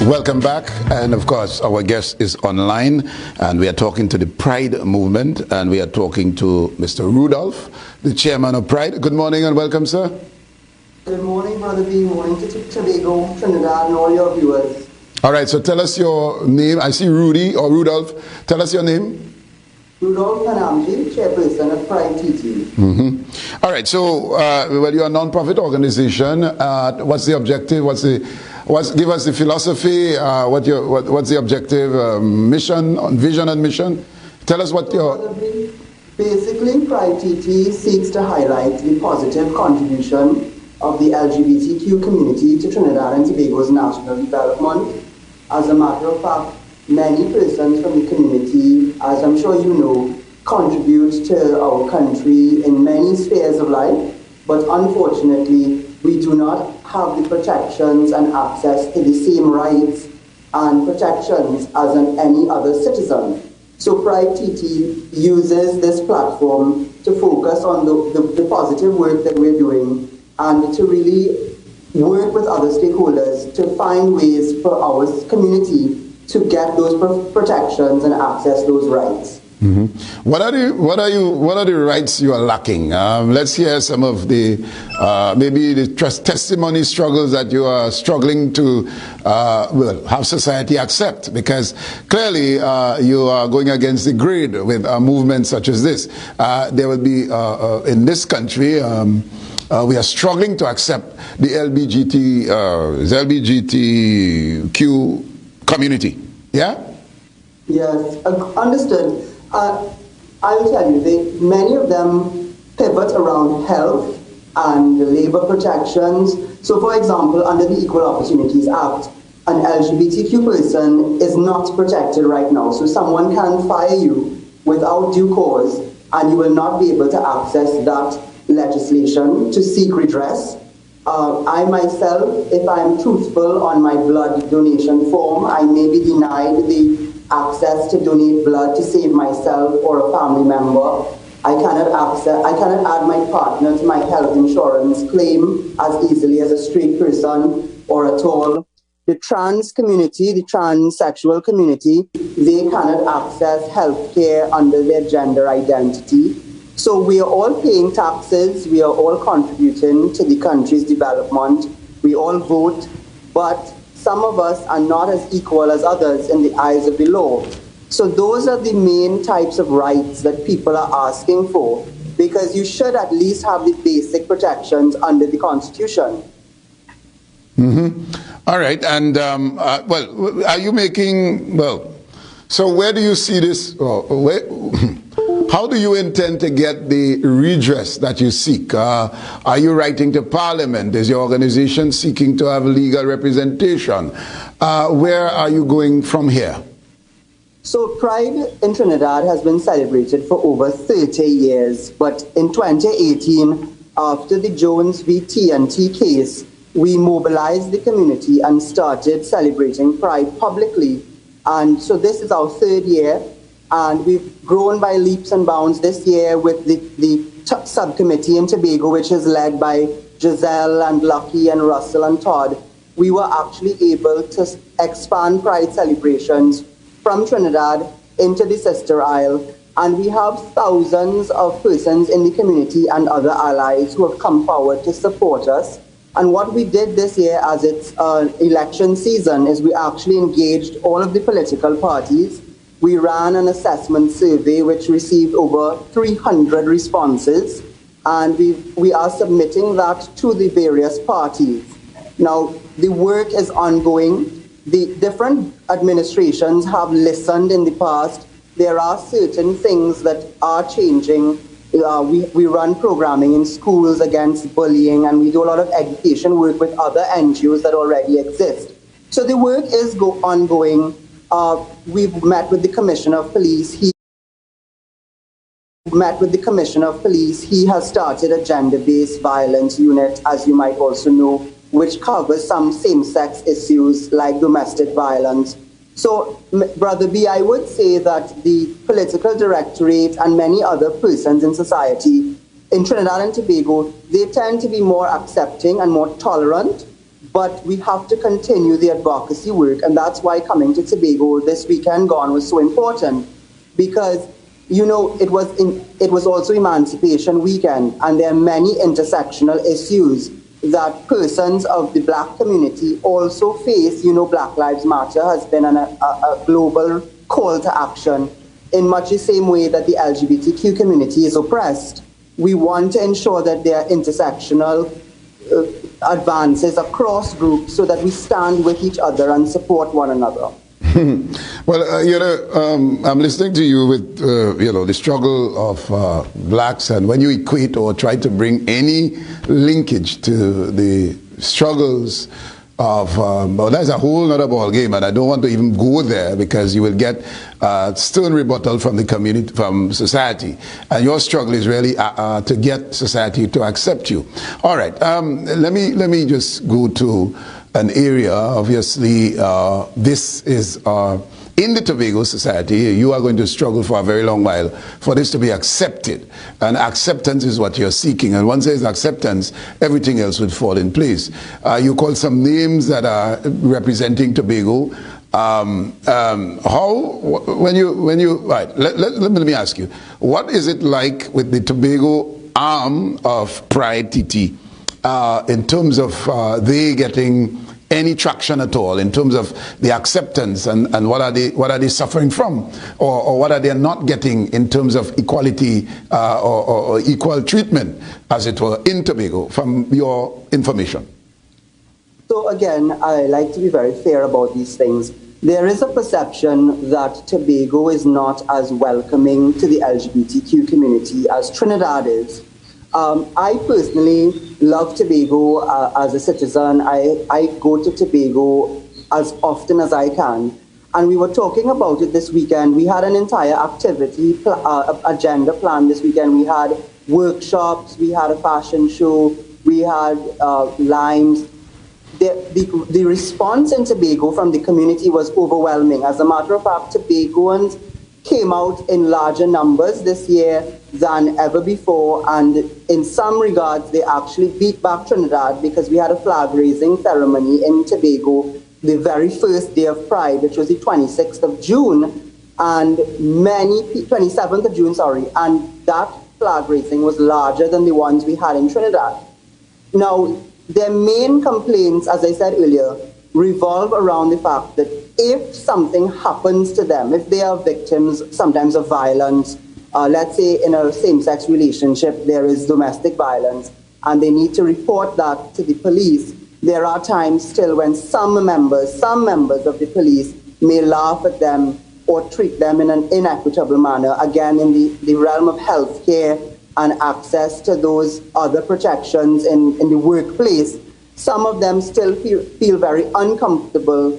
Welcome back, and of course our guest is online, and we are talking to the Pride movement, and we are talking to Mr. Rudolph, the chairman of Pride. Good morning and welcome, sir. Good morning, Brother B. Morning to Tobago, Trinidad, and all your viewers. All right, so tell us your name. I see Rudy or Rudolph. Tell us your name. RuD Hanamji, chairperson of PrideTT. All right, so well, you're a non-profit organization. What's the objective? Give us the philosophy. What's the objective, mission, vision, and mission? Tell us what your. Basically, PrideTT seeks to highlight the positive contribution of the LGBTQ community to Trinidad and Tobago's national development. As a matter of fact, many persons from the community, as I'm sure you know, contribute to our country in many spheres of life, but unfortunately, we do not have the protections and access to the same rights and protections as any other citizen. So PrideTT uses this platform to focus on the positive work that we're doing and to really work with other stakeholders to find ways for our community to get those protections and access those rights. What are the rights you are lacking? Let's hear some of the maybe the testimony struggles that you are struggling to have society accept, because clearly you are going against the grid with a movement such as this. There will be in this country we are struggling to accept the LGBTQ community. Yeah? Yes, understood. I will tell you, many of them pivot around health and labor protections. So for example, under the Equal Opportunities Act, an LGBTQ person is not protected right now. So someone can fire you without due cause, and you will not be able to access that legislation to seek redress. I myself, if I'm truthful on my blood donation form, I may be denied the access to donate blood to save myself or a family member. I cannot add my partner to my health insurance claim as easily as a straight person or at all. The trans community, the transsexual community, they cannot access health care under their gender identity. So we are all paying taxes, we are all contributing to the country's development, we all vote, but some of us are not as equal as others in the eyes of the law. So those are the main types of rights that people are asking for, because you should at least have the basic protections under the Constitution. All right, and well, are you making, well, so where do you see this, how do you intend to get the redress that you seek? Are you writing to Parliament? Is your organization seeking to have legal representation? Where are you going from here? So Pride in Trinidad has been celebrated for over 30 years, but in 2018, after the Jones v. TNT case, we mobilized the community and started celebrating Pride publicly. And so this is our third year. And we've grown by leaps and bounds this year with the subcommittee in Tobago, which is led by Giselle and Lucky and Russell and Todd. We were actually able to expand Pride celebrations from Trinidad into the Sister Isle. And we have thousands of persons in the community and other allies who have come forward to support us. And what we did this year, as it's election season, is we actually engaged all of the political parties. We ran an assessment survey which received over 300 responses, and we are submitting that to the various parties. Now, the work is ongoing. The different administrations have listened in the past. There are certain things that are changing. We run programming in schools against bullying, and we do a lot of education work with other NGOs that already exist. So the work is ongoing. We've met with the Commissioner of Police. He has started a gender-based violence unit, as you might also know, which covers some same-sex issues like domestic violence. So, Brother B, I would say that the political directorate and many other persons in society in Trinidad and Tobago, they tend to be more accepting and more tolerant. but we have to continue the advocacy work, and that's why coming to Tobago this weekend gone was so important, because it was also Emancipation Weekend, and there are many intersectional issues that persons of the black community also face. Black Lives Matter has been a global call to action in much the same way that the LGBTQ community is oppressed. We want to ensure that there are intersectional advances across groups so that we stand with each other and support one another. Well, I'm listening to you with, the struggle of blacks, and when you equate or try to bring any linkage to the struggles of, well, that's a whole other ball game, and I don't want to even go there because you will get stern rebuttal from the community, from society, and your struggle is really to get society to accept you. All right, let me just go to an area. Obviously, this is in the Tobago society. You are going to struggle for a very long while for this to be accepted, and acceptance is what you're seeking, and once there's acceptance, everything else would fall in place. You call some names that are representing Tobago. Let me ask you, what is it like with the Tobago arm of PrideTT in terms of they getting any traction at all, in terms of the acceptance, and what are they suffering from, or what are they not getting in terms of equality or equal treatment, as it were, in Tobago, from your information? So again, I like to be very fair about these things. There is a perception that Tobago is not as welcoming to the LGBTQ community as Trinidad is. I personally love Tobago as a citizen. I go to Tobago as often as I can. And we were talking about it this weekend. We had an entire activity agenda planned this weekend. We had workshops, we had a fashion show, we had limes. The response in Tobago from the community was overwhelming. As a matter of fact, Tobagoans came out in larger numbers this year than ever before, and in some regards they actually beat back Trinidad, because we had a flag raising ceremony in Tobago the very first day of Pride, which was the 26th of June, and 27th of June, sorry, and that flag raising was larger than the ones we had in Trinidad. Now, their main complaints, as I said earlier, revolve around the fact that if something happens to them, if they are victims sometimes of violence, let's say in a same-sex relationship there is domestic violence, and they need to report that to the police, there are times still when some members of the police may laugh at them or treat them in an inequitable manner, again in the realm of healthcare and access to those other protections in the workplace. Some of them still feel very uncomfortable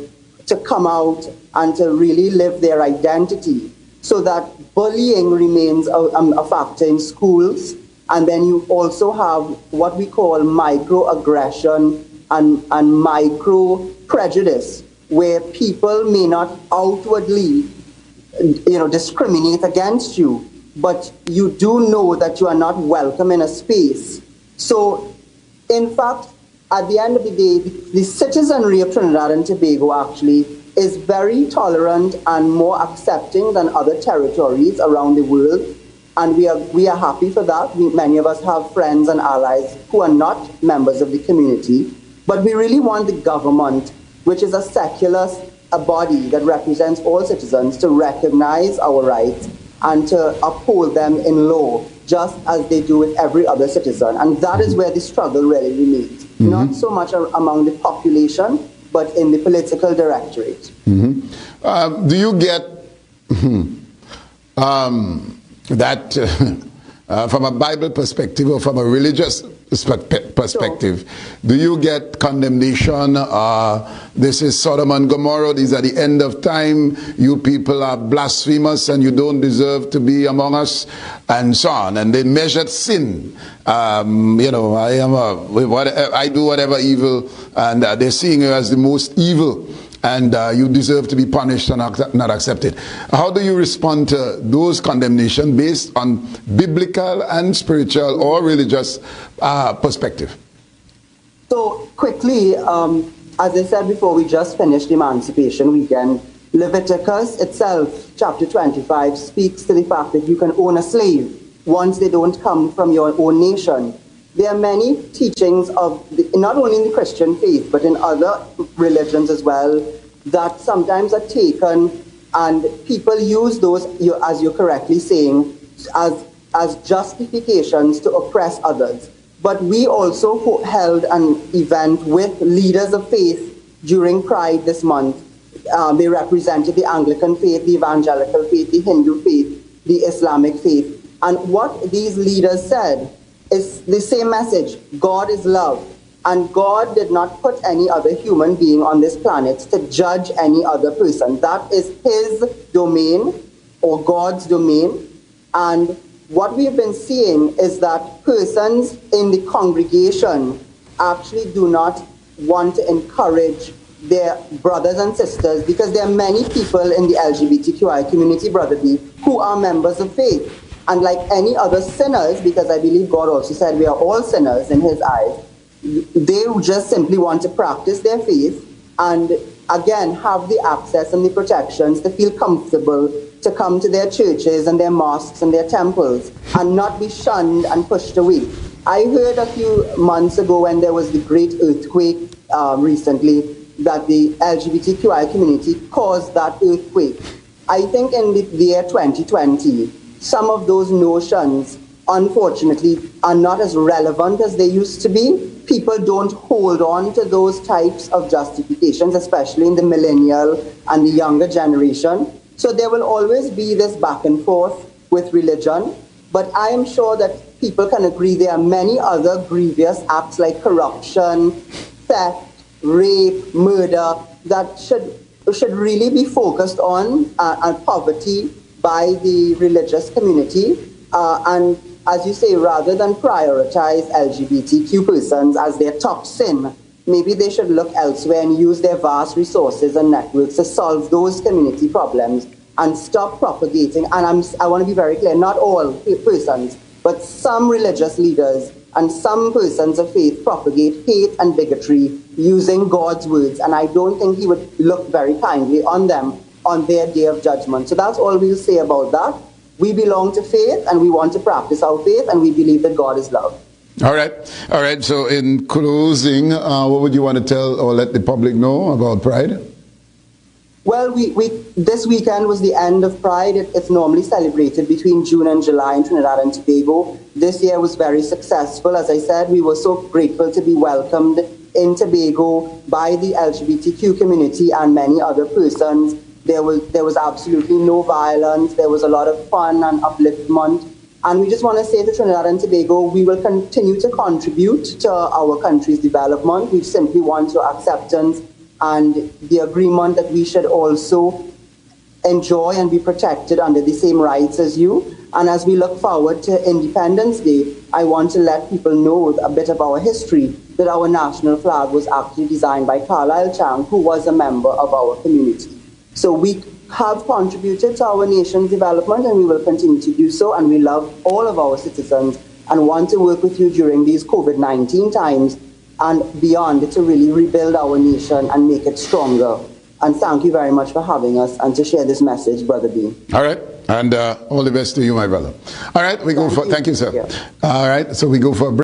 to come out and to really live their identity, so that bullying remains a factor in schools. And then you also have what we call microaggression and micro prejudice, where people may not outwardly discriminate against you, but you do know that you are not welcome in a space. So, in fact, at the end of the day, the citizenry of Trinidad and Tobago actually is very tolerant and more accepting than other territories around the world. And we are happy for that. Many of us have friends and allies who are not members of the community. But we really want the government, which is a secular body that represents all citizens, to recognize our rights and to uphold them in law, just as they do with every other citizen. And that is where the struggle really remains. Mm-hmm. Not so much among the population, but in the political directorate. Mm-hmm. Do you get that from a Bible perspective or from a religious perspective? Sure. Do you get condemnation? This is Sodom and Gomorrah. These are the end of time. You people are blasphemous and you don't deserve to be among us, and so on. And they measured sin. I do whatever evil, and they're seeing you as the most evil, and you deserve to be punished and not accepted. How do you respond to those condemnations based on biblical and spiritual or religious perspective? So quickly, as I said before, we just finished Emancipation Weekend. Leviticus itself, chapter 25, speaks to the fact that you can own a slave once they don't come from your own nation. There are many teachings of, not only in the Christian faith, but in other religions as well, that sometimes are taken and people use those, as you're correctly saying, as justifications to oppress others. But we also held an event with leaders of faith during Pride this month. They represented the Anglican faith, the evangelical faith, the Hindu faith, the Islamic faith. And what these leaders said is the same message: God is love. And God did not put any other human being on this planet to judge any other person. That is his domain, or God's domain. And what we've been seeing is that persons in the congregation actually do not want to encourage their brothers and sisters, because there are many people in the LGBTQI community, Brother B, who are members of faith. And like any other sinners, because I believe God also said we are all sinners in his eyes, they just simply want to practice their faith and, again, have the access and the protections to feel comfortable to come to their churches and their mosques and their temples and not be shunned and pushed away. I heard a few months ago, when there was the great earthquake recently, that the LGBTQI community caused that earthquake. I think in the year 2020, some of those notions, unfortunately, are not as relevant as they used to be. People don't hold on to those types of justifications, especially in the millennial and the younger generation. So there will always be this back and forth with religion. But I am sure that people can agree there are many other grievous acts like corruption, theft, rape, murder, that should really be focused on, and poverty by the religious community. And as you say, rather than prioritize LGBTQ persons as their top sin, maybe they should look elsewhere and use their vast resources and networks to solve those community problems and stop propagating. And I want to be very clear, not all persons, but some religious leaders and some persons of faith propagate hate and bigotry using God's words. And I don't think he would look very kindly on them on their day of judgment. So that's all we'll say about that. We belong to faith, and we want to practice our faith, and we believe that God is love. All right. All right. So in closing, what would you want to tell or let the public know about Pride? Well, this weekend was the end of Pride. It's normally celebrated between June and July in Trinidad and Tobago. This year was very successful. As I said, we were so grateful to be welcomed in Tobago by the LGBTQ community and many other persons. There was absolutely no violence. There was a lot of fun and upliftment. And we just want to say to Trinidad and Tobago, we will continue to contribute to our country's development. We simply want your acceptance and the agreement that we should also enjoy and be protected under the same rights as you. And as we look forward to Independence Day, I want to let people know a bit of our history, that our national flag was actually designed by Carlisle Chang, who was a member of our community. So we have contributed to our nation's development, and we will continue to do so, and we love all of our citizens and want to work with you during these COVID-19 times and beyond to really rebuild our nation and make it stronger. And thank you very much for having us and to share this message, Brother B. All right. And all the best to you, my brother. All right. Thank you, sir. All right. So we go for a break.